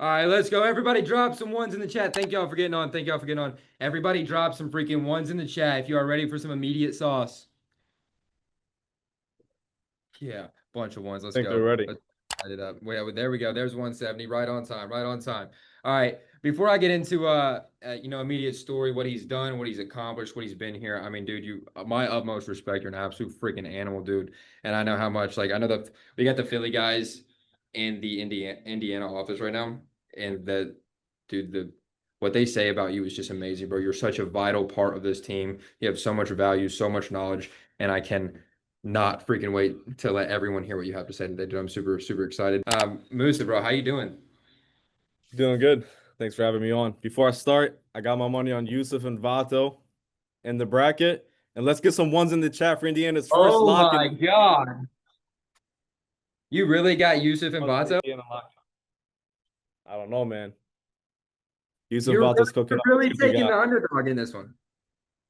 All right, let's go. Everybody drop some ones in the chat. Thank y'all for getting on. Thank y'all for getting on. Everybody drop some freaking ones in the chat if you are ready for some immediate sauce. Yeah, bunch of ones. Let's Think they're go. ready. Let's light it up. Wait, there we go. There's 170. Right on time. Right on time. All right. Before I get into immediate story, what he's done, what he's accomplished, what he's been here. I mean, dude, you my utmost respect. You're an absolute freaking animal, dude. And I know how much. Like, I know that we got the Philly guys in the Indiana office right now, and that dude, what they say about you is just amazing, bro. You're such a vital part of this team. You have so much value, so much knowledge, and I can not freaking wait to let everyone hear what you have to say today, dude. I'm super, super excited. Musa, bro, how you doing? Doing good. Thanks for having me on. Before I start, I got my money on Yusuf and Vato in the bracket. And let's get some ones in the chat for Indiana's first Oh lock in my the God. You really got Yusuf and ones for Vato? Indiana lock. I don't know, man. Yusuf You're Vato's cooking up. really See what we taking the got. underdog in this one.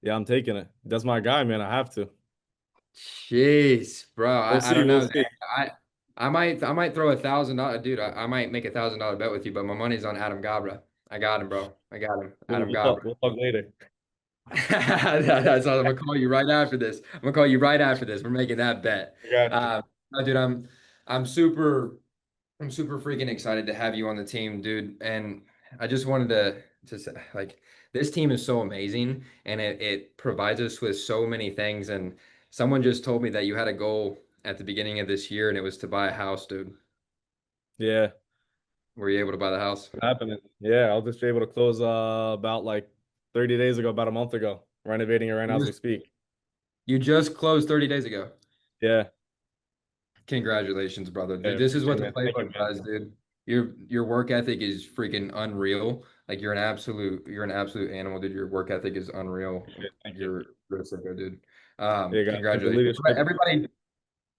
Yeah, I'm taking it. That's my guy, man. I have to. Jeez, bro. We'll I see. don't We'll know. see. I might throw $1,000. Dude, I might make $1,000 bet with you, but my money's on Adam Gabra. I got him, bro. I got him. Adam We'll Gabra. talk. We'll talk later. That's all. I'm gonna call you right after this. I'm gonna call you right after this. We're making that bet. I got you. No, dude, I'm super I'm super freaking excited to have you on the team, dude. And I just wanted to say, like, this team is so amazing, and it provides us with so many things. And someone just told me that you had a goal at the beginning of this year, and it was to buy a house, dude. Yeah, Were you able to buy the house? happening. Yeah, I'll just be able to close about like 30 days ago, about a month ago. Renovating it right now You as we just speak. you just closed 30 days ago. Yeah. Congratulations, brother. Yeah, Dude, this is appreciate what it, the man. Thank you, playbook man. does, dude. Your work ethic is freaking unreal. Like you're an absolute animal, dude. Your work ethic is unreal. Appreciate it. Thank you. You're a sicko, dude. You got the Congratulations. leadership.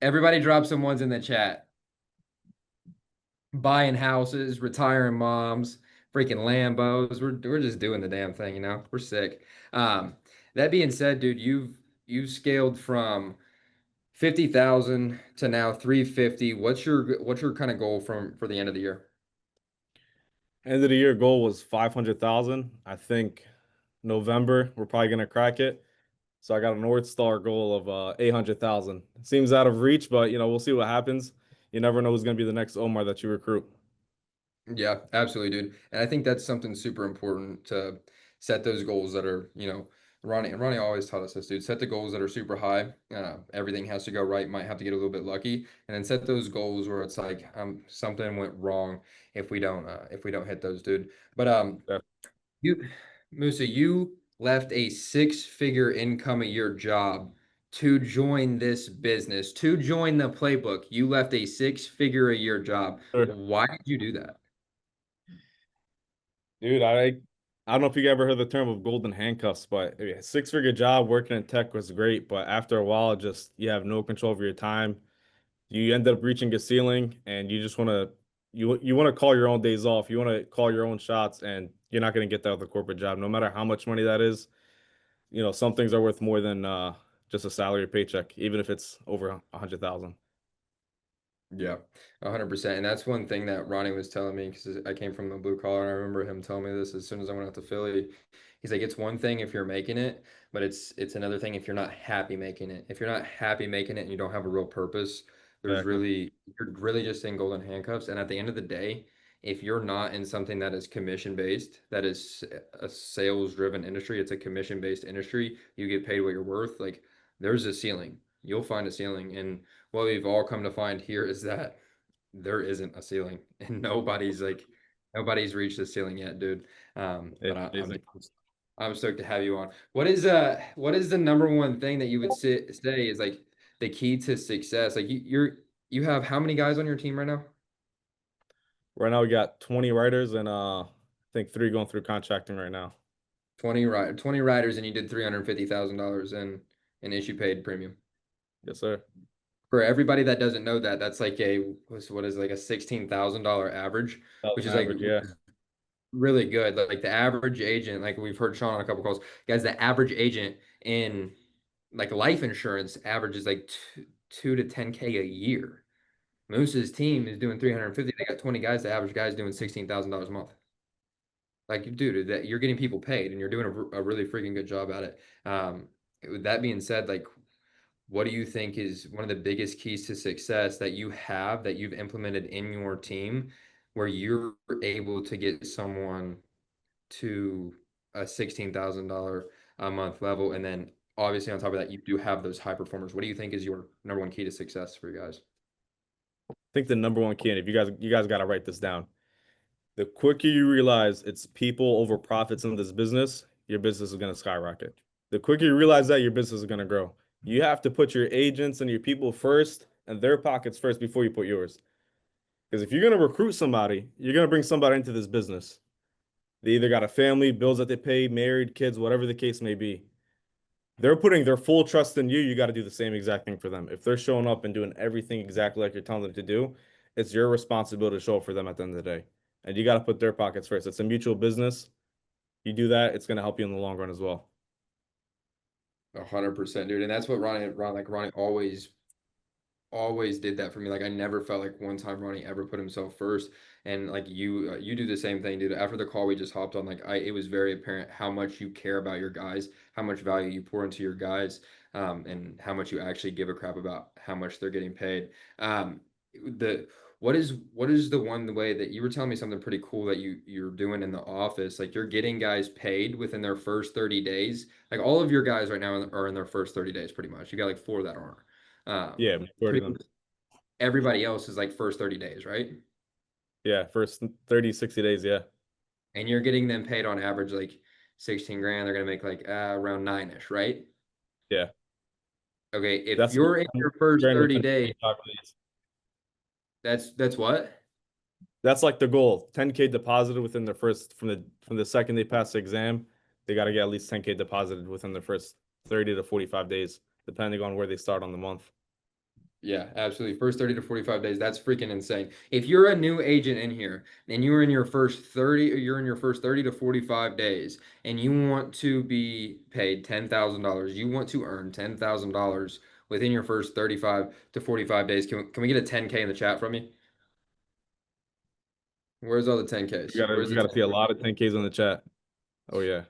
Everybody drop some ones in the chat. Buying houses, retiring moms, freaking Lambos. We're just doing the damn thing, you know? We're sick. Um, that being said, dude, you've scaled from 50,000 to now 350. What's your kind of goal for the end of the year? End of the year goal was 500,000. I think November we're probably gonna crack it. So I got a North Star goal of 800,000. Seems out of reach, but we'll see what happens. You never know who's gonna be the next Omar that you recruit. Yeah, absolutely, dude. And I think that's something super important to set those goals that are, Ronnie always taught us this, dude. Set the goals that are super high. Everything has to go right. Might have to get a little bit lucky, and then set those goals where it's like, something went wrong if we don't hit those, dude. But Yeah. you, Musa, you left a six-figure income a year job to join this business, to join the playbook. You left a six-figure a year job. Sure. Why did you do that? Dude, I don't know if you ever heard the term of golden handcuffs, but a six-figure job working in tech was great, but after a while, just you have no control over your time. You end up reaching a ceiling, and you just want to call your own days off. You want to call your own shots, and you're not going to get that with a corporate job, no matter how much money that is. Some things are worth more than just a salary or paycheck, even if it's over 100,000. Yeah, 100%. And that's one thing that Ronnie was telling me because I came from the blue collar, and I remember him telling me this as soon as I went out to Philly. He's like, it's one thing if you're making it, but it's another thing if you're not happy making it. If you're not happy making it and you don't have a real purpose, Exactly. you're really just in golden handcuffs. And at the end of the day, if you're not in something that is commission based, that is a sales driven industry, it's a commission based industry, you get paid what you're worth. Like there's a ceiling. You'll find a ceiling. And what we've all come to find here is that there isn't a ceiling, and nobody's reached the ceiling yet, dude. But It's amazing. I'm stoked to have you on. What is the number one thing that you would say is like the key to success? Like you have how many guys on your team right now? Right now, we got 20 writers and I think three going through contracting right now. 20 riders, and you did $350,000 in issue paid premium. Yes, sir. For everybody that doesn't know that, that's like what is like a $16,000 average, which 1,000 is like average, yeah. really good. Like the average agent, like we've heard Sean on a couple calls, guys, the average agent in like life insurance averages like two to 10K a year. Moose's team is doing 350. They got 20 guys. The average guy's doing $16,000 a month. Like, dude, that you're getting people paid and you're doing a really freaking good job at it. With that being said, like, what do you think is one of the biggest keys to success that you have that you've implemented in your team where you're able to get someone to a $16,000 a month level? And then obviously on top of that, you do have those high performers. What do you think is your number one key to success for you guys? I think the number one key, and if you guys got to write this down. The quicker you realize it's people over profits in this business, your business is going to skyrocket. The quicker you realize that, your business is going to grow. You have to put your agents and your people first and their pockets first before you put yours. Because if you're going to recruit somebody, you're going to bring somebody into this business. They either got a family, bills that they pay, married, kids, whatever the case may be. They're putting their full trust in you. You got to do the same exact thing for them. If they're showing up and doing everything exactly like you're telling them to do, it's your responsibility to show up for them at the end of the day. And you got to put their pockets first. It's a mutual business. You do that, it's going to help you in the long run as well. 100%, dude. And that's what Ronnie always did that for me. Like I never felt like one time Ronnie ever put himself first. And like you do the same thing, dude. After the call we just hopped on, it was very apparent how much you care about your guys, how much value you pour into your guys, and how much you actually give a crap about how much they're getting paid. The what is the one way that you were telling me something pretty cool that you're doing in the office? Like you're getting guys paid within their first 30 days. Like all of your guys right now are in their first 30 days, pretty much. You got like four that aren't. Yeah, majority of Pretty them. much everybody else is like first 30 days, right? Yeah, first 30, 60 days. Yeah. And you're getting them paid on average like 16 grand. They're gonna make like around nine-ish, right? Yeah. Okay, if That's you're in your first grand 30 within days, 45 days. that's what? That's like the goal. 10K deposited within the first from the second they pass the exam, they got to get at least 10K deposited within the first 30 to 45 days, depending on where they start on the month. Yeah, absolutely. First 30 to 45 days. That's freaking insane. If you're a new agent in here and you're in your first 30, or you're in your first 30 to 45 days and you want to be paid $10,000, you want to earn $10,000 within your first 35 to 45 days. Can we get a 10K in the chat from you? Where's all the We 10Ks? gotta Where's we the gotta 10? see a lot of 10Ks in the chat. Oh yeah.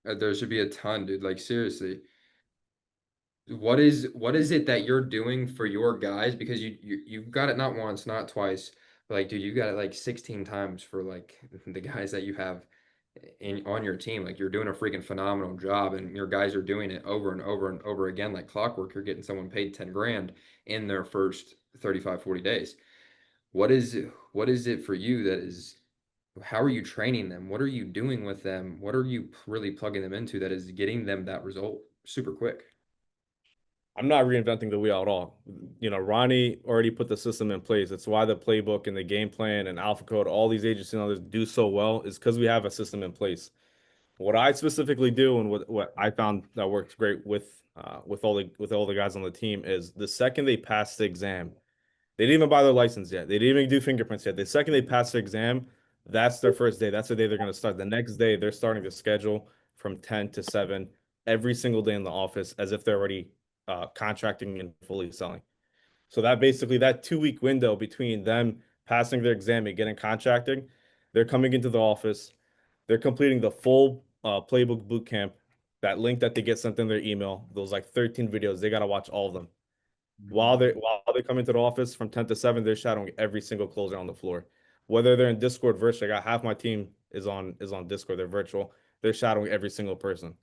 There should be a ton, dude. Like seriously. What is it that you're doing for your guys? Because you've got it not once, not twice, but like, dude, you got it like 16 times for like the guys that you have in on your team. Like you're doing a freaking phenomenal job, and your guys are doing it over and over and over again, like clockwork. You're getting someone paid 10 grand in their first 35, 40 days. What is it for you that is, how are you training them? What are you doing with them? What are you really plugging them into that is getting them that result super quick? I'm not reinventing the wheel at all. Ronnie already put the system in place. It's why the playbook and the game plan and Alpha Code, all these agencies and others do so well is because we have a system in place. What I specifically do and what I found that works great with all the guys on the team is the second they pass the exam, they didn't even buy their license yet. They didn't even do fingerprints yet. The second they pass the exam, that's their first day. That's the day they're going to start. The next day, they're starting to schedule from 10 to 7 every single day in the office as if they're already contracting and fully selling. So that basically that 2 week window between them passing their exam and getting contracting, they're coming into the office, they're completing the full playbook boot camp. That link that they get sent in their email, those like 13 videos, they got to watch all of them. While they come into the office from 10 to 7, they're shadowing every single closer on the floor. Whether they're in Discord virtual, I got half my team is on Discord, they're virtual. They're shadowing every single person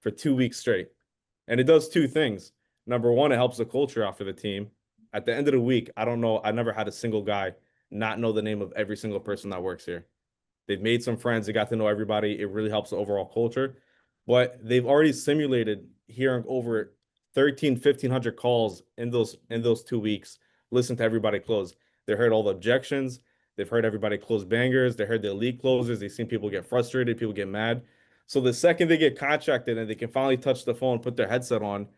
for 2 weeks straight. And it does two things. Number one, it helps the culture out for the team. At the end of the week, I don't know, I never had a single guy not know the name of every single person that works here. They've made some friends. They got to know everybody. It really helps the overall culture. But they've already simulated hearing over 13, 1,500 calls in those 2 weeks. Listen to everybody close. They heard all the objections. They've heard everybody close bangers. They heard the elite closers. They've seen people get frustrated, people get mad. So the second they get contracted and they can finally touch the phone, put their headset on,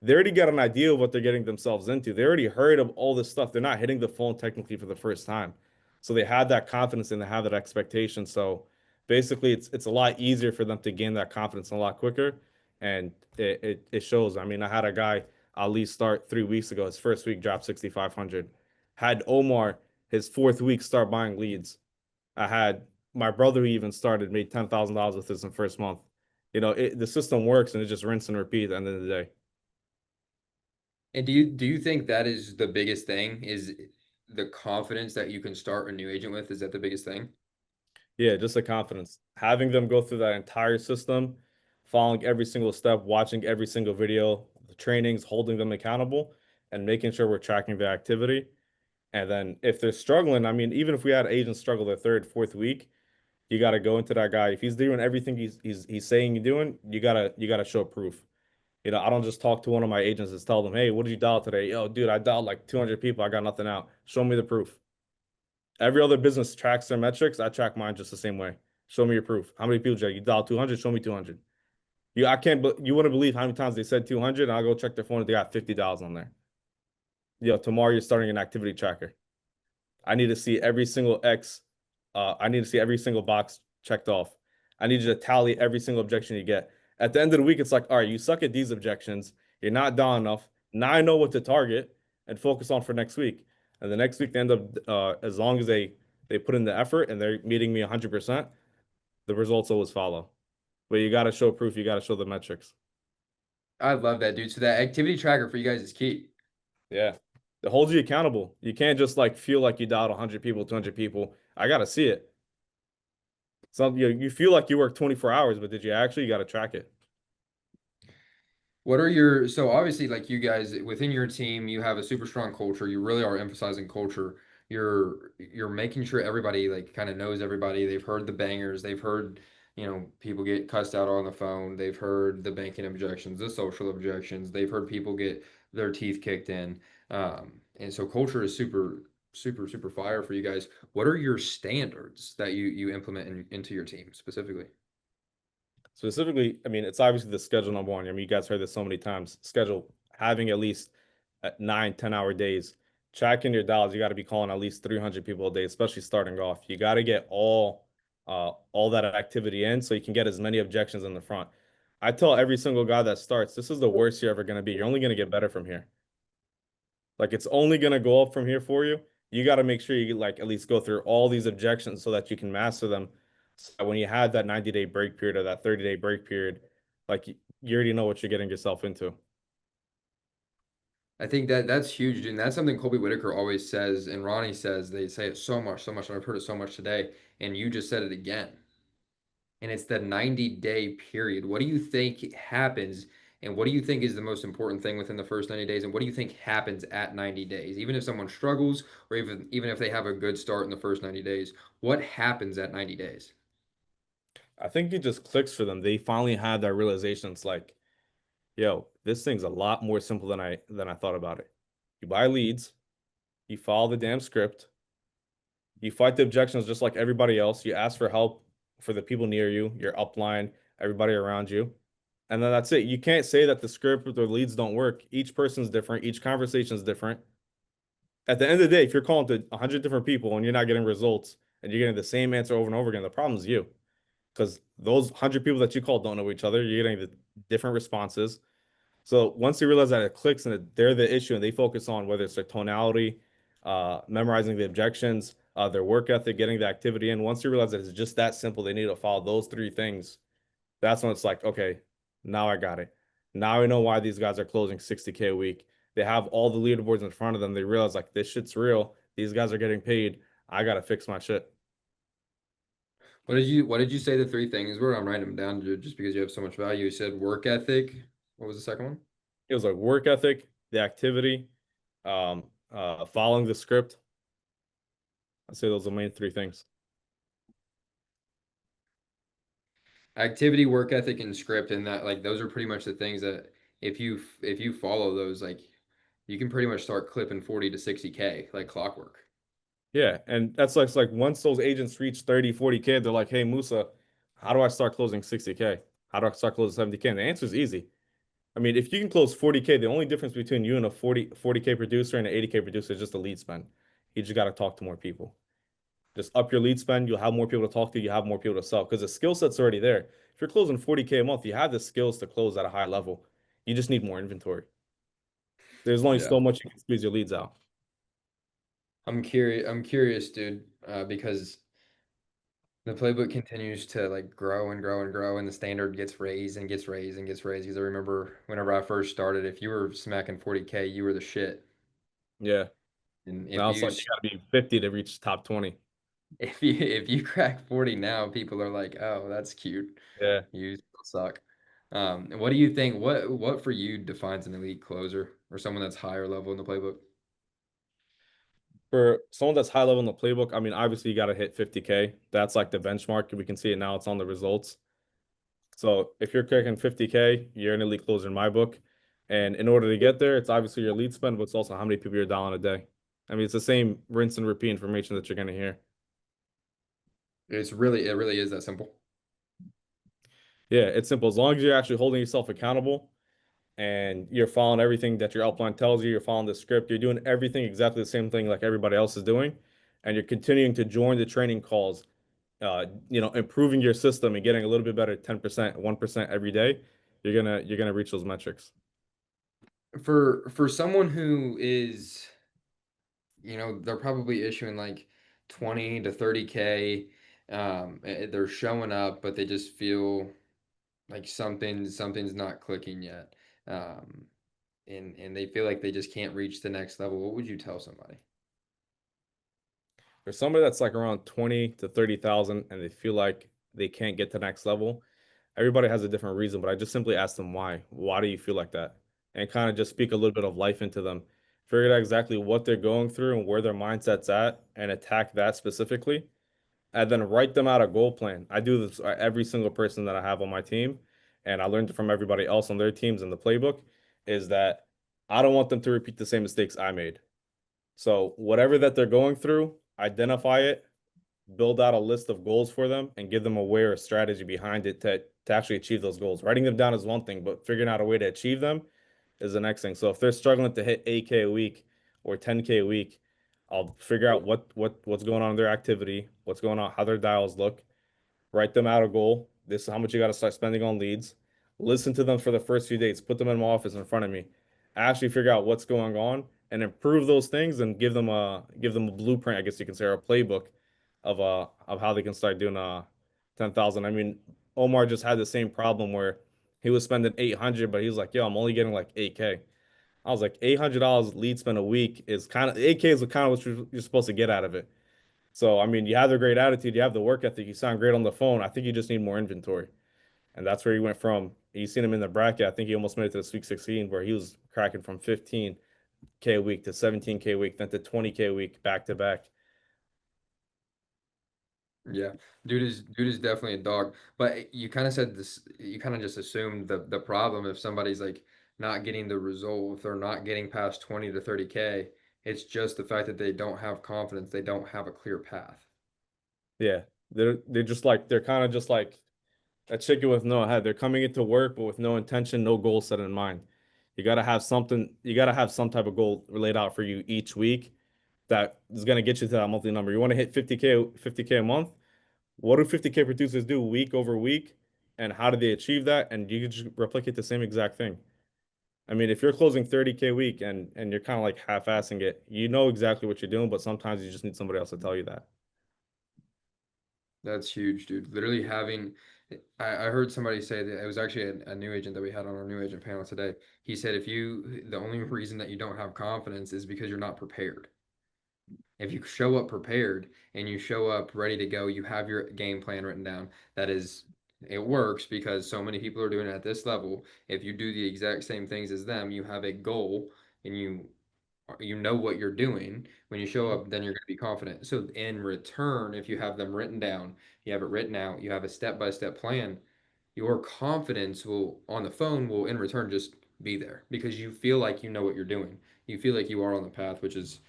they already got an idea of what they're getting themselves into. They already heard of all this stuff. They're not hitting the phone technically for the first time. So they have that confidence and they have that expectation. So basically it's a lot easier for them to gain that confidence a lot quicker. And it shows. I mean, I had a guy Ali start 3 weeks ago. His first week dropped 6,500. Had Omar his fourth week start buying leads. I had my brother who even started made $10,000 with this in the first month. The system works and it just rinse and repeat at the end of the day. And do you think that is the biggest thing? Is the confidence that you can start a new agent with? Is that the biggest thing? Yeah, just the confidence. Having them go through that entire system, following every single step, watching every single video, the trainings, holding them accountable, and making sure we're tracking their activity. And then if they're struggling, I mean, even if we had agents struggle their third, fourth week, you got to go into that guy. If he's doing everything he's saying you're doing, you gotta show proof. I don't just talk to one of my agents and tell them, hey, what did you dial today? Yo, dude, I dialed like 200 people. I got nothing out. Show me the proof. Every other business tracks their metrics. I track mine just the same way. Show me your proof. How many people did you dial 200? Show me 200. I can't, you wouldn't believe how many times they said 200 and I'll go check their phone and they got $50 on there. Tomorrow you're starting an activity tracker. I need to see every single X. I need to see every single box checked off. I need you to tally every single objection you get. At the end of the week, it's like, all right, you suck at these objections. You're not down enough. Now I know what to target and focus on for next week. And the next week, they end up, as long as they put in the effort and they're meeting me 100%, the results always follow. But you got to show proof. You got to show the metrics. I love that, dude. So that activity tracker for you guys is key. Yeah. It holds you accountable. You can't just like feel like you dialed 100 people, 200 people. I got to see it. So you feel like you work 24 hours, but did you actually? You got to track it. What are your, so obviously like you guys within your team, you have a super strong culture. You really are emphasizing culture. You're making sure everybody like kind of knows everybody. They've heard the bangers. They've heard, people get cussed out on the phone. They've heard the banking objections, the social objections. They've heard people get their teeth kicked in. And so culture is super, super, super fire for you guys. What are your standards that you implement into your team specifically? Specifically, I mean, it's obviously the schedule number one. I mean, you guys heard this so many times. Schedule having at least 9, 10 hour days. Tracking your dials, you got to be calling at least 300 people a day, especially starting off. You got to get all that activity in so you can get as many objections in the front. I tell every single guy that starts, this is the worst you're ever going to be. You're only going to get better from here. Like it's only going to go up from here for you. You got to make sure you like at least go through all these objections so that you can master them. So when you have that 90-day break period or that 30-day break period, like you already know what you're getting yourself into. I think that's huge, and that's something Colby Whitaker always says, and Ronnie says. They say it so much, so much, and I've heard it so much today, and you just said it again. And it's the 90-day period. What do you think happens, and what do you think is the most important thing within the first 90 days, and what do you think happens at 90 days? Even if someone struggles, or even if they have a good start in the first 90 days, what happens at 90 days? I think it just clicks for them. They finally had that realization. It's like, yo, this thing's a lot more simple than I thought about it. You buy leads, you follow the damn script, you fight the objections just like everybody else. You ask for help for the people near you, your upline, everybody around you. And then that's it. You can't say that the script or the leads don't work. Each person's different, each conversation is different. At the end of the day, if you're calling to 100 different people and you're not getting results and you're getting the same answer over and over again, the problem is you. Because those 100 people that you call don't know each other. You're getting the different responses. So once they realize that it clicks and that they're the issue and they focus on whether it's their tonality, memorizing the objections, their work ethic, getting the activity in, once you realize that it's just that simple, they need to follow those three things. That's when it's like, okay, now I got it. Now I know why these guys are closing 60K a week. They have all the leaderboards in front of them. They realize like this shit's real. These guys are getting paid. I gotta fix my shit. What did you say the three things were? I'm writing them down just because you have so much value. You said work ethic. What was the second one? It was like work ethic, the activity, following the script. I'd say those are the main three things. Activity, work ethic, and script, and that like those are pretty much the things that if you follow those, like you can pretty much start clipping 40 to 60K like clockwork. Yeah, and that's like, it's like once those agents reach 30, 40K, they're like, hey, Musa, how do I start closing 60K? How do I start closing 70K? And the answer is easy. I mean, if you can close 40K, the only difference between you and a 40K producer and an 80K producer is just a lead spend. You just got to talk to more people. Just up your lead spend, you'll have more people to talk to, you have more people to sell because the skill set's already there. If you're closing 40K a month, you have the skills to close at a high level. You just need more inventory. There's only Yeah. so much you can squeeze your leads out. I'm curious, dude, because the playbook continues to like grow and grow and grow, and the standard gets raised and gets raised and gets raised. Because I remember whenever I first started, if you were smacking 40K, you were the shit. Yeah. And if Now it's you like you gotta be 50 to reach top 20. if you crack 40 now, people are like, "Oh, that's cute. Yeah. You still suck." What do you think? What for you defines an elite closer or someone that's higher level in the playbook? For someone that's high level in the playbook, I mean, obviously you gotta hit 50K. That's like the benchmark. We can see it now, it's on the results. So if you're cracking 50K, you're an elite closer in my book. And in order to get there, it's obviously your lead spend, but it's also how many people you're dialing a day. I mean, it's the same rinse and repeat information that you're gonna hear. It really is that simple. Yeah, it's simple. As long as you're actually holding yourself accountable and you're following everything that your outline tells you, you're following the script, you're doing everything exactly the same thing like everybody else is doing, and you're continuing to join the training calls, improving your system and getting a little bit better, 10%, 1% every day, you're gonna reach those metrics. For someone who is, they're probably issuing like 20 to 30K. They're showing up, but they just feel like something's not clicking yet. Um, and they feel like they just can't reach the next level. What would you tell somebody? For somebody that's like around 20 to 30,000 and they feel like they can't get to the next level, everybody has a different reason, but I just simply ask them why. Why do you feel like that? And kind of just speak a little bit of life into them. Figure out exactly what they're going through and where their mindset's at and attack that specifically. And then write them out a goal plan. I do this every single person that I have on my team, and I learned it from everybody else on their teams in the playbook, is that I don't want them to repeat the same mistakes I made. So whatever that they're going through, identify it, build out a list of goals for them, and give them a way or a strategy behind it to actually achieve those goals. Writing them down is one thing, but figuring out a way to achieve them is the next thing. So if they're struggling to hit 8K a week or 10K a week, I'll figure out what's going on in their activity, what's going on, how their dials look, write them out a goal. This is how much you got to start spending on leads. Listen to them for the first few days. Put them in my office in front of me. Actually figure out what's going on and improve those things and give them a blueprint, I guess you can say, or a playbook of how they can start doing 10,000. I mean, Omar just had the same problem where he was spending 800, but he was like, "Yo, I'm only getting like 8K." I was like, $800 lead spend a week is kind of 8K is kind of what you're supposed to get out of it. So, I mean, you have the great attitude, you have the work ethic, you sound great on the phone. I think you just need more inventory. And that's where he went from. You seen him in the bracket. I think he almost made it to the Sweet 16 where he was cracking from 15K a week to 17K a week, then to 20K a week back to back. Yeah, dude is definitely a dog. But you kind of said this, you kind of just assumed the problem if somebody's like not getting the result, if they're not getting past 20 to 30K, it's just the fact that they don't have confidence, they don't have a clear path. Yeah. They're kind of just like a chicken with no head. They're coming into work but with no intention, no goal set in mind. You gotta have some type of goal laid out for you each week that is gonna get you to that monthly number. You want to hit 50K a month. What do 50K producers do week over week? And how do they achieve that? And you can just replicate the same exact thing. I mean, if you're closing 30K a week and you're kind of like half-assing it, you know exactly what you're doing, but sometimes you just need somebody else to tell you that. That's huge, dude. Literally having, I heard somebody say that it was actually a new agent that we had on our new agent panel today. He said, the only reason that you don't have confidence is because you're not prepared. If you show up prepared and you show up ready to go, you have your game plan written down. It works because so many people are doing it at this level. If you do the exact same things as them, you have a goal and you know what you're doing. When you show up, then you're going to be confident. So in return, if you have them written down, you have it written out, you have a step-by-step plan, your confidence will on the phone will in return just be there because you feel like you know what you're doing. You feel like you are on the path, which is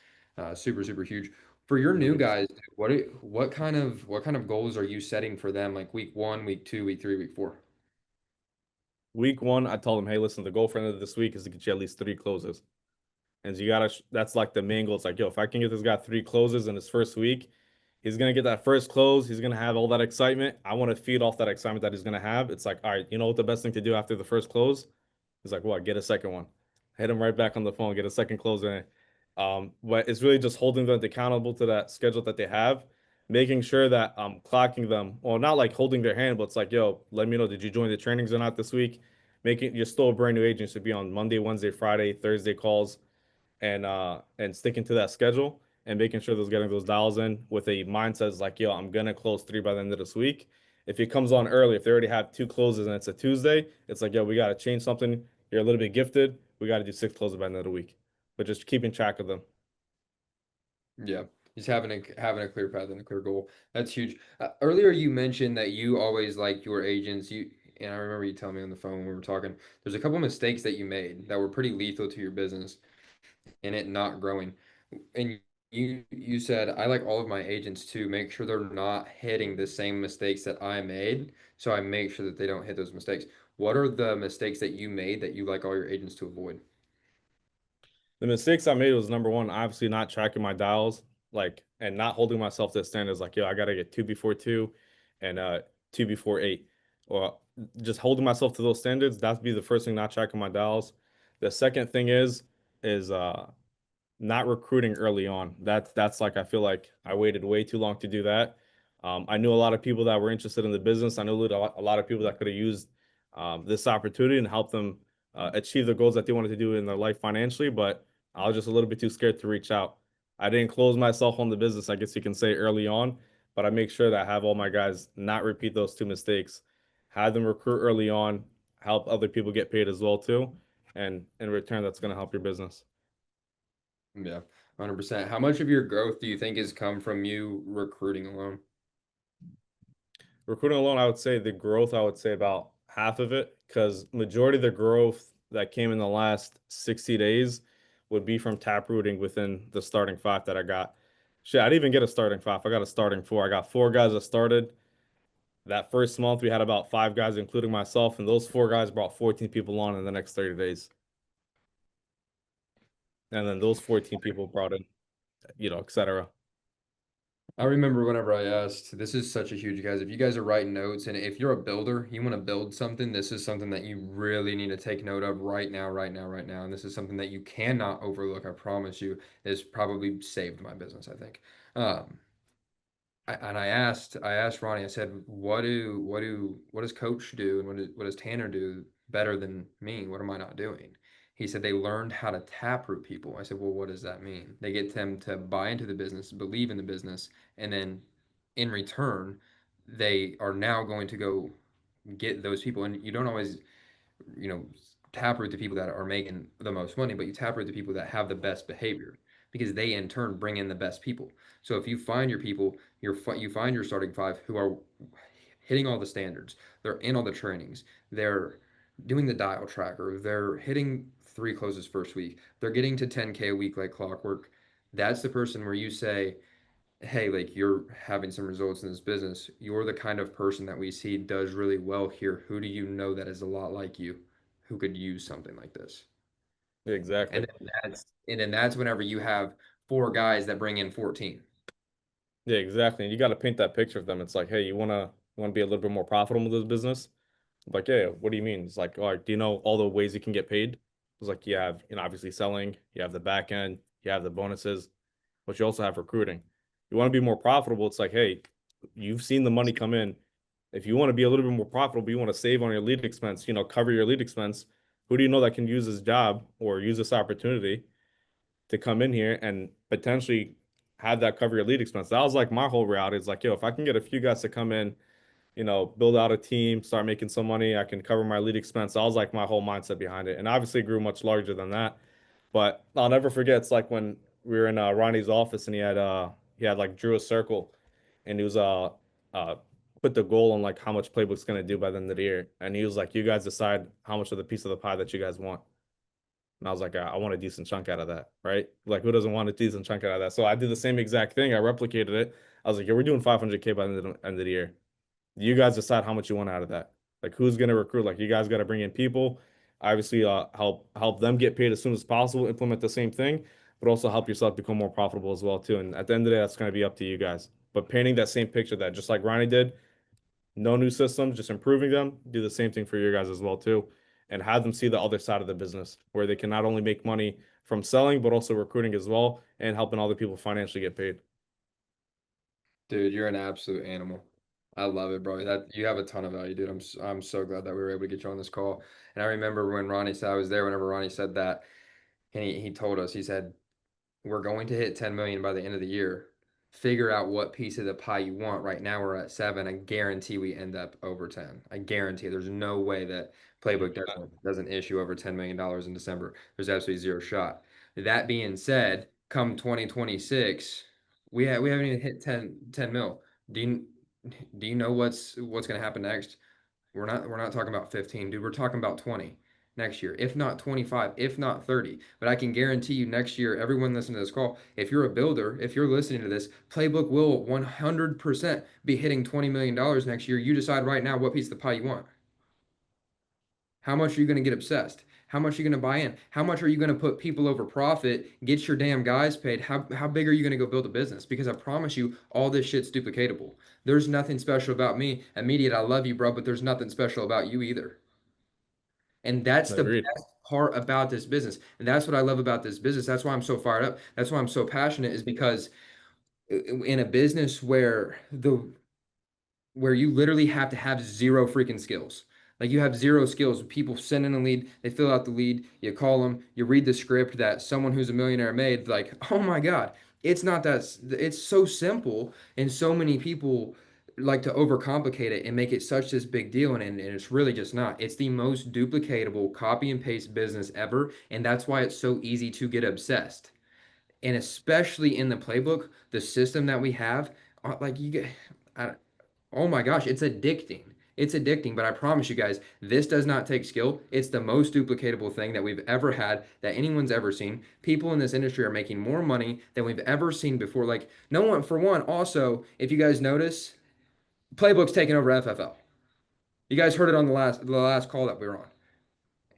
super super huge. For your new 100%. guys, what kind of goals are you setting for them like week 1, week 2, week 3, week 4? Week one, I told them, hey, listen, the goal for the end of this week is to get you at least three closes. And you gotta, that's like the main goal. It's like, yo, if I can get this guy three closes in his first week, he's gonna get that first close. He's gonna have all that excitement. I want to feed off that excitement that he's gonna have. It's like, all right, you know what the best thing to do after the first close? He's like, what? Get a second one. Hit him right back on the phone. Get a second close in. But it's really just holding them accountable to that schedule that they have, making sure that I'm clocking them. Well, not like holding their hand, but it's like, yo, let me know, did you join the trainings or not this week? Making you're still a brand new agent, should be on Monday, Wednesday, Friday, Thursday calls, and sticking to that schedule and making sure those getting those dials in with a mindset is like, yo, I'm gonna close three by the end of this week. If it comes on early, if they already have two closes and it's a Tuesday, it's like, yo, we gotta change something. You're a little bit gifted. We gotta do six closes by the end of the week. But just keeping track of them. Yeah, just having a clear path and a clear goal. That's huge. Earlier, you mentioned that you always like your agents. And I remember you telling me on the phone when we were talking. There's a couple mistakes that you made that were pretty lethal to your business and it not growing. And you said I like all of my agents to make sure they're not hitting the same mistakes that I made, so I make sure that they don't hit those mistakes. What are the mistakes that you made that you like all your agents to avoid? The mistakes I made was number one, obviously not tracking my dials, like, and not holding myself to standards. Like, yo, I gotta get two before two, and two before eight, or just holding myself to those standards. That'd be the first thing. Not tracking my dials. The second thing is not recruiting early on. That's like I feel like I waited way too long to do that. I knew a lot of people that were interested in the business. I knew a lot of people that could have used this opportunity and help them achieve the goals that they wanted to do in their life financially. But I was just a little bit too scared to reach out. I didn't close myself on the business, I guess you can say, early on. But I make sure that I have all my guys not repeat those two mistakes. Have them recruit early on, help other people get paid as well too, and in return, that's going to help your business. Yeah, 100%. How much of your growth do you think has come from you recruiting alone? Recruiting alone, I would say the growth, I would say about half of it, because majority of the growth that came in the last 60 days would be from tap rooting within the starting five that I got. Shit, I didn't even get a starting five. I got a starting four. I got four guys that started. That first month, we had about five guys, including myself, and those four guys brought 14 people on in the next 30 days. And then those 14 people brought in, etc. I remember whenever I asked, this is such a huge, guys. If you guys are writing notes and if you're a builder, you want to build something, this is something that you really need to take note of right now, right now, right now. And this is something that you cannot overlook. I promise you. This probably saved my business, I think. Um, I asked Ronnie, I said, what does coach do and what does Tanner do better than me? What am I not doing? He said they learned how to taproot people. I said, well, what does that mean? They get them to buy into the business, believe in the business, and then in return, they are now going to go get those people. And you don't always, you know, taproot the people that are making the most money, but you taproot the people that have the best behavior because they in turn bring in the best people. So if you find your people, you find your starting five who are hitting all the standards, they're in all the trainings, they're doing the dial tracker, they're hitting three closes first week, they're getting to 10K a week like clockwork. That's the person where you say, hey, like you're having some results in this business. You're the kind of person that we see does really well here. Who do you know that is a lot like you who could use something like this? Exactly. And then that's whenever you have four guys that bring in 14. Yeah, exactly. And you got to paint that picture of them. It's like, hey, you wanna be a little bit more profitable with this business? Like, yeah, what do you mean? It's like, oh, do you know all the ways you can get paid? It's like you have, obviously selling, you have the back end, you have the bonuses, but you also have recruiting. You want to be more profitable. It's like, hey, you've seen the money come in. If you want to be a little bit more profitable, you want to save on your lead expense, cover your lead expense. Who do you know that can use this job or use this opportunity to come in here and potentially have that cover your lead expense? That was like my whole reality. It's like, yo, if I can get a few guys to come in, build out a team, start making some money, I can cover my lead expense. That was like my whole mindset behind it. And obviously it grew much larger than that. But I'll never forget, it's like when we were in Ronnie's office and he had like drew a circle and he was uh put the goal on like how much Playbook's gonna do by the end of the year. And he was like, you guys decide how much of the piece of the pie that you guys want. And I was like, I want a decent chunk out of that, right? Like, who doesn't want a decent chunk out of that? So I did the same exact thing. I replicated it. I was like, yeah, we're doing 500K by the end of the year. You guys decide how much you want out of that. Like, who's gonna recruit? Like, you guys got to bring in people. Obviously, help them get paid as soon as possible. Implement the same thing, but also help yourself become more profitable as well too. And at the end of the day, that's gonna be up to you guys. But painting that same picture that just like Ronnie did, no new systems, just improving them. Do the same thing for your guys as well too, and have them see the other side of the business where they can not only make money from selling, but also recruiting as well and helping other people financially get paid. Dude, you're an absolute animal. I love it, bro. That you have a ton of value, dude. I'm so glad that we were able to get you on this call. And I remember when Ronnie said I was there whenever Ronnie said that, and he told us, he said, we're going to hit 10 million by the end of the year. Figure out what piece of the pie you want. Right now we're at 7. I guarantee we end up over 10. I guarantee there's no way that Playbook doesn't issue over $10 million in December. There's absolutely zero shot. That being said, come 2026, we haven't even hit 10 mil. Do you do you know what's going to happen next? We're not talking about 15, dude. We're talking about 20 next year, if not 25, if not 30. But I can guarantee you next year, everyone listening to this call, if you're a builder, if you're listening to this, Playbook will 100% be hitting $20 million next year. You decide right now what piece of the pie you want. How much are you going to get obsessed? How much are you going to buy in? How much are you going to put people over profit? Get your damn guys paid. How big are you going to go build a business? Because I promise you, all this shit's duplicatable. There's nothing special about me. Immediate, I love you, bro, but there's nothing special about you either. And that's the Agreed. best part about this business. And that's what I love about this business. That's why I'm so fired up. That's why I'm so passionate, is because in a business where you literally have to have zero freaking skills. Like you have zero skills. People send in a lead, they fill out the lead, you call them, you read the script that someone who's a millionaire made, like, oh my God, it's not that, it's so simple. And so many people like to overcomplicate it and make it such this big deal. And it's really just not. It's the most duplicatable copy and paste business ever. And that's why it's so easy to get obsessed. And especially in the playbook, the system that we have, like you get, I, oh my gosh, it's addicting. It's addicting, but I promise you guys, this does not take skill. It's the most duplicatable thing that we've ever had, that anyone's ever seen. People in this industry are making more money than we've ever seen before. Like, no one, for one, also, if you guys notice, Playbook's taking over FFL. You guys heard it on the last call that we were on.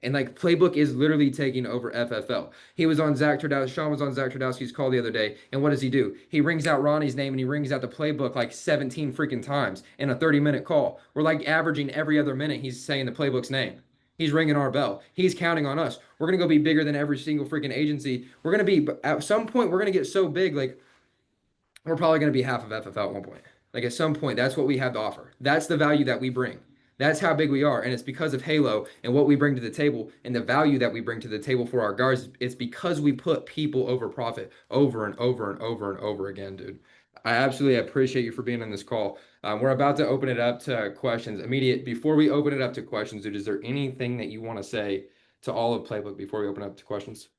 And like Playbook is literally taking over FFL. He was on Zach Turdowski. Sean was on Zach Turdowski's call the other day. And what does he do? He rings out Ronnie's name and he rings out the Playbook like 17 freaking times in a 30-minute call. We're like averaging every other minute he's saying the Playbook's name. He's ringing our bell. He's counting on us. We're going to go be bigger than every single freaking agency. We're going to be, at some point, we're going to get so big, like we're probably going to be half of FFL at one point. Like at some point, that's what we have to offer. That's the value that we bring. That's how big we are. And it's because of Halo and what we bring to the table and the value that we bring to the table for our guards. It's because we put people over profit over and over and over and over again, dude. I absolutely appreciate you for being on this call. We're about to open it up to questions. Immediate, before we open it up to questions, dude, is there anything that you want to say to all of Playbook before we open up to questions?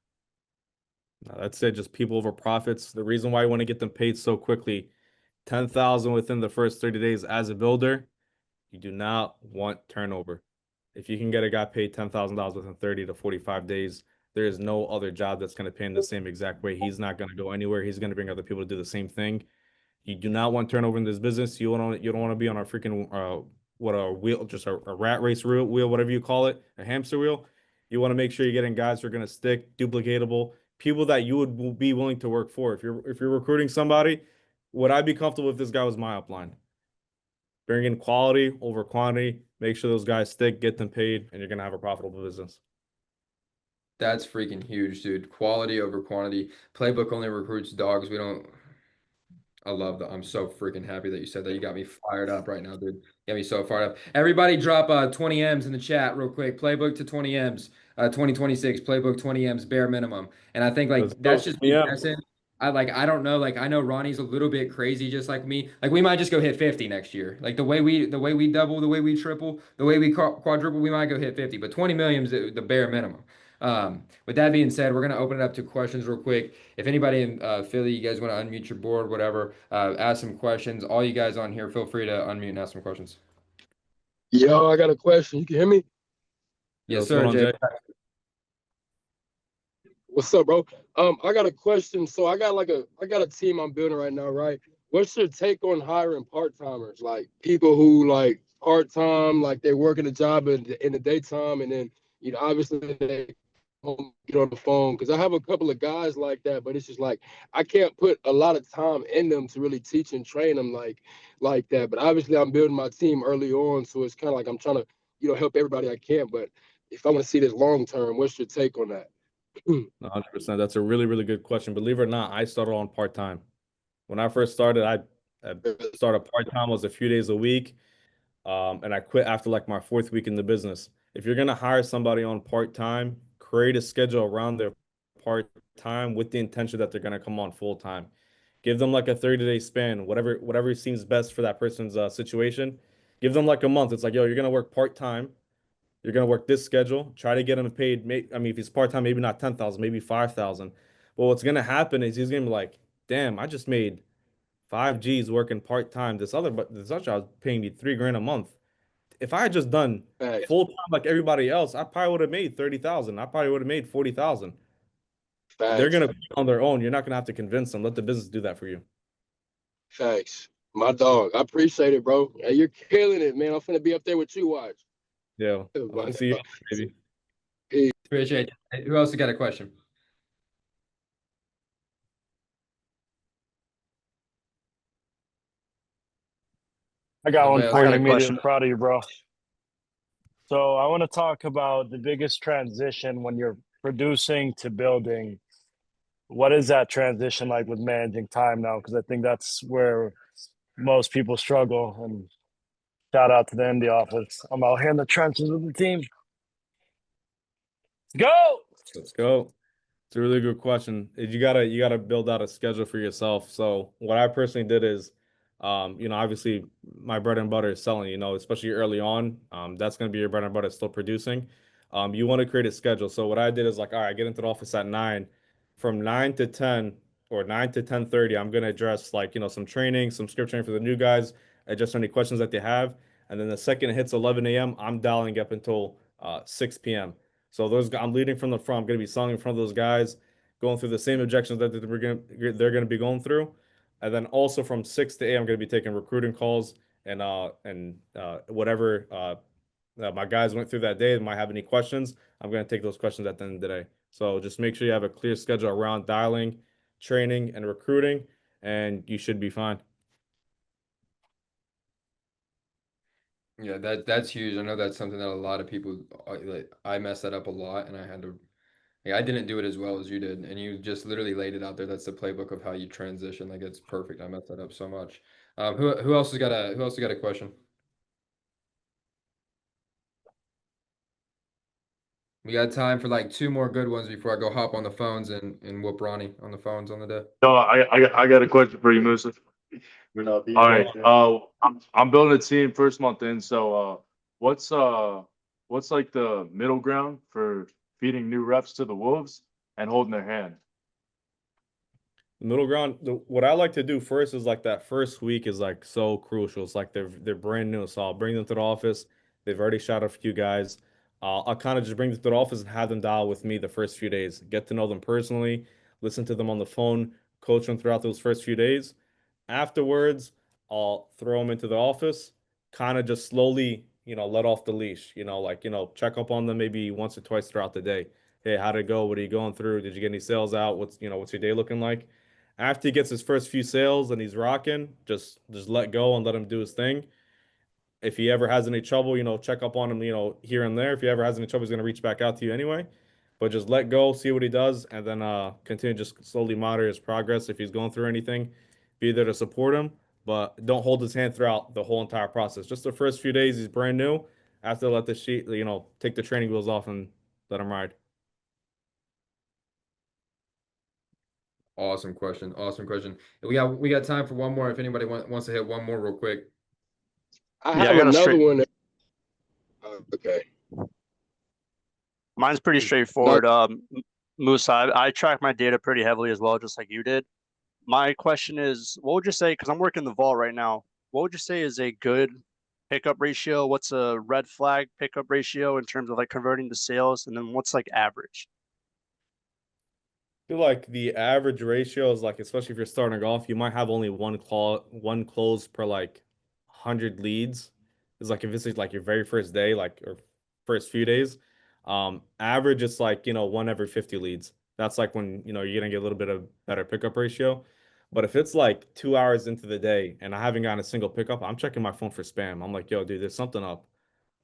No, that's it. Just people over profits. The reason why I want to get them paid so quickly, 10,000 within the first 30 days as a builder, you do not want turnover. If you can get a guy paid $10,000 within 30 to 45 days, there is no other job that's going to pay in the same exact way. He's not going to go anywhere. He's going to bring other people to do the same thing. You do not want turnover in this business. You don't want to be on a freaking what a wheel, just a rat race wheel, whatever you call it, a hamster wheel. You want to make sure you're getting guys who are going to stick, duplicatable, people that you would be willing to work for. If you're recruiting somebody, would I be comfortable if this guy was my upline? Bring in quality over quantity. Make sure those guys stick, get them paid, and you're gonna have a profitable business. That's freaking huge, dude. Quality over quantity. Playbook only recruits dogs. We don't. I love that. I'm so freaking happy that you said that. You got me fired up right now, dude. You got me so fired up. Everybody drop 20 M's in the chat real quick. Playbook to 20 M's. 2026 playbook 20 M's bare minimum. And I think Let's like that's go. just me Yeah. guessing. I don't know. Like I know Ronnie's a little bit crazy just like me. Like we might just go hit 50 next year. Like the way we double, the way we triple, the way we quadruple, we might go hit 50. But 20 million is the bare minimum. With that being said, we're going to open it up to questions real quick. If anybody in Philly, you guys want to unmute your board, whatever, ask some questions. All you guys on here, feel free to unmute and ask some questions. Yo, I got a question. You can hear me? Yeah, Yes, what's going sir, on, Jay. Jay? What's up, bro? I got a question. So I got a team I'm building right now, right? What's your take on hiring part-timers? Like people who like part-time, like they're working a job in the daytime and then, obviously they home, get on the phone. Cause I have a couple of guys like that, but it's just like I can't put a lot of time in them to really teach and train them like that. But obviously I'm building my team early on, so it's kind of like I'm trying to, help everybody I can. But if I want to see this long term, what's your take on that? 100%. That's a really, really good question. Believe it or not, I started on part-time. When I first started, I started part-time, was a few days a week. And I quit after like my fourth week in the business. If you're gonna hire somebody on part-time, create a schedule around their part-time with the intention that they're gonna come on full-time. Give them like a 30-day span, whatever seems best for that person's situation. Give them like a month. It's like, yo, you're gonna work part-time. You're gonna work this schedule. Try to get him paid. I mean, if he's part-time, maybe not 10,000, maybe 5,000. But what's gonna happen is he's gonna be like, damn, I just made 5 G's working part-time. This other job's paying me 3 grand a month. If I had just done Facts, full time like everybody else, I probably would have made 30,000. I probably would have made 40,000. They're facts, gonna be on their own. You're not gonna have to convince them. Let the business do that for you. facts. My dog, I appreciate it, bro. Hey, you're killing it, man. I'm finna be up there with you. Watch. Yeah. I My want to see you, dog. baby. Appreciate it. Who else has got a question? I got one Nobody else for got you, a Media. question? Proud of you, bro. So I want to talk about the biggest transition when you're producing to building. What is that transition like with managing time now? Because I think that's where most people struggle. And shout out to the Indy office. I'm out here in the trenches with the team. Let's go! Let's go. It's a really good question. You gotta build out a schedule for yourself. So what I personally did is, obviously my bread and butter is selling, especially early on. That's gonna be your bread and butter, still producing. You want to create a schedule. So what I did is like, all right, I get into the office at 9. From 9 to 10 or 9 to 10:30, I'm gonna address like, some training, some script training for the new guys, address any questions that they have. And then the second it hits 11 a.m., I'm dialing up until 6 p.m. So I'm leading from the front. I'm going to be selling in front of those guys, going through the same objections that they're going to be going through, and then also from 6 to 8, I'm going to be taking recruiting calls and whatever my guys went through that day. They might have any questions. I'm going to take those questions at the end of the day. So just make sure you have a clear schedule around dialing, training, and recruiting, and you should be fine. Yeah, that's huge. I know that's something that a lot of people like. I messed that up a lot, and I had to. Yeah, I didn't do it as well as you did, and you just literally laid it out there. That's the playbook of how you transition. Like it's perfect. I messed that up so much. Who else has got a question? We got time for like two more good ones before I go hop on the phones and whoop Ronnie on the phones on the day. No, I got a question for you, Musa. All right. I'm building a team first month in. So what's like the middle ground for feeding new reps to the wolves and holding their hand? Middle ground, what I like to do first is like that first week is like so crucial. It's like they're brand new, so I'll bring them to the office. They've already shot a few guys. I'll kind of just bring them to the office and have them dial with me the first few days. Get to know them personally, listen to them on the phone, coach them throughout those first few days. Afterwards, I'll throw them into the office, kind of just slowly, let off the leash. Like check up on them maybe once or twice throughout the day. Hey, how'd it go? What are you going through? Did you get any sales out? What's your day looking like? After he gets his first few sales and he's rocking, just let go and let him do his thing. If he ever has any trouble, check up on him, here and there. If he ever has any trouble, he's gonna reach back out to you anyway. But just let go, see what he does, and then continue just slowly monitor his progress. If he's going through anything, be there to support him, but don't hold his hand throughout the whole entire process. Just the first few days, he's brand new. After let the sheet, take the training wheels off and let him ride. Awesome question. Awesome question. We got time for one more. If anybody wants to hit one more real quick. I Yeah, I have got a another straight. one. Okay. Mine's pretty No, straightforward. Musa, I track my data pretty heavily as well, just like you did. My question is, what would you say, because I'm working the vault right now, what would you say is a good pickup ratio? What's a red flag pickup ratio in terms of like converting to sales? And then what's like average? Feel like the average ratio is like, especially if you're starting off, you might have only one close per like 100 leads. It's like if this is like your very first day, like or first few days. Average is like, one every 50 leads. That's like when, you're gonna get a little bit of better pickup ratio. But if it's like 2 hours into the day and I haven't gotten a single pickup, I'm checking my phone for spam. I'm like, yo, dude, there's something up.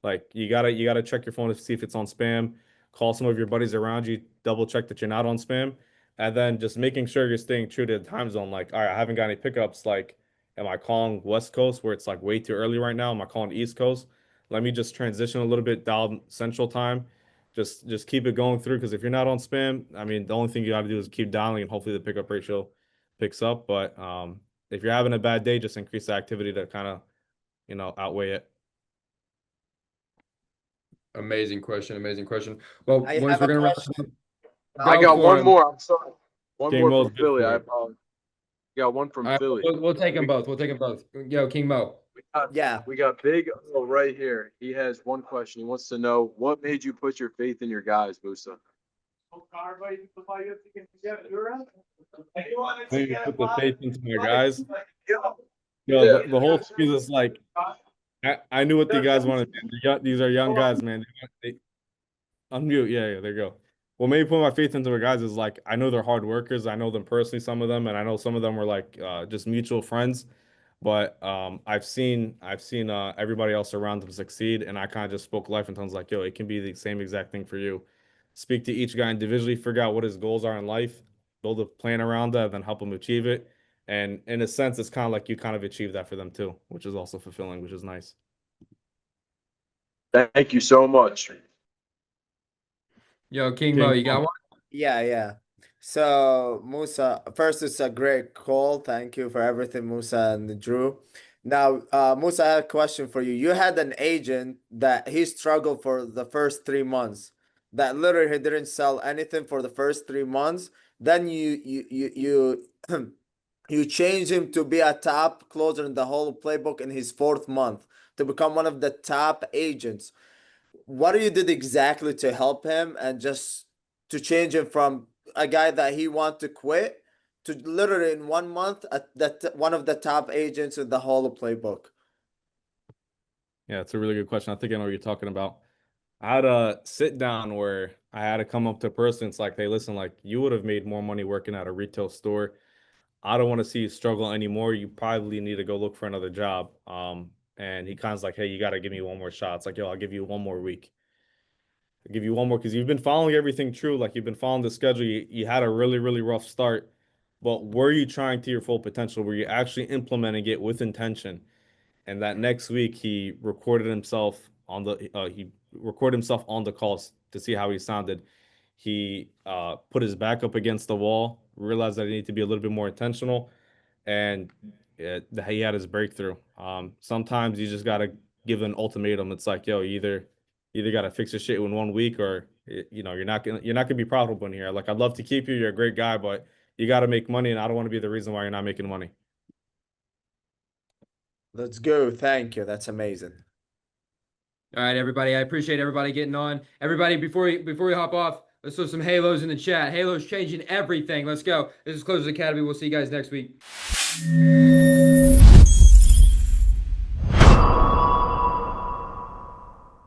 Like you gotta check your phone to see if it's on spam. call some of your buddies around you, double check that you're not on spam, and then just making sure you're staying true to the time zone. Like, all right, I haven't got any pickups. Like, am I calling West Coast where it's like way too early right now? Am I calling East Coast? Let me just transition a little bit, dial Central Time. Just keep it going through, because if you're not on spam, I mean, the only thing you got to do is keep dialing, and hopefully the pickup ratio picks up. But if you're having a bad day, just increase the activity to kind of, outweigh it. Amazing question. Amazing question. Well, I once have we're a gonna wrap question. up, I go got for one it. more. I'm sorry. One King more Mo's from good Philly. for I it. apologize. Got one from All right, Philly. we'll take them both. We'll take them both. Yo, King Mo. Yeah. We got Big O right here. He has one question. He wants to know, what made you put your faith in your guys, Musa? Maybe put the faith into my guys. Yeah. The whole thing is like, I knew what the guys wanted. These are young guys, man. They, unmute. Yeah, there you go. What made me put my faith into the guys is like, I know they're hard workers. I know them personally, some of them, and I know some of them were like just mutual friends. But I've seen everybody else around them succeed, and I kind of just spoke life into them. I was like, yo, it can be the same exact thing for you. Speak to each guy individually, figure out what his goals are in life, build a plan around that, then help him achieve it. And in a sense, it's kind of like you kind of achieve that for them too, which is also fulfilling, which is nice. Thank you so much. Yo, King Mo, you got one? Yeah. So Musa, first, it's a great call. Thank you for everything, Musa and Drew. Now, Musa, I have a question for you. You had an agent that he struggled for the first 3 months. That literally he didn't sell anything for the first 3 months. Then you you change him to be a top closer in the whole playbook in his 4th month to become one of the top agents. What you did exactly to help him and just to change him from a guy that he want to quit to literally in 1 month that one of the top agents in the whole playbook? Yeah, it's a really good question. I think I know what you're talking about. I had a sit down where I had to come up to a person. It's like, hey, listen, like you would have made more money working at a retail store. I don't want to see you struggle anymore. You probably need to go look for another job. And he kind of like, hey, you got to give me one more shot. It's like, yo, I'll give you one more week. I'll give you one more, because you've been following everything true. Like you've been following the schedule. You had a really, really rough start, but were you trying to your full potential? Were you actually implementing it with intention? And that next week he recorded himself on the calls to see how he sounded. He put his back up against the wall, realized that he needed to be a little bit more intentional, and he had his breakthrough. Sometimes you just gotta give an ultimatum. It's like, yo, you either gotta fix your shit in 1 week, or you're not gonna be profitable in here. Like, I'd love to keep you. You're a great guy, but you gotta make money, and I don't want to be the reason why you're not making money. Let's go. Thank you. That's amazing. All right, everybody. I appreciate everybody getting on. Everybody, before we hop off, let's throw some halos in the chat. Halos changing everything. Let's go. This is Closerz Academy. We'll see you guys next week.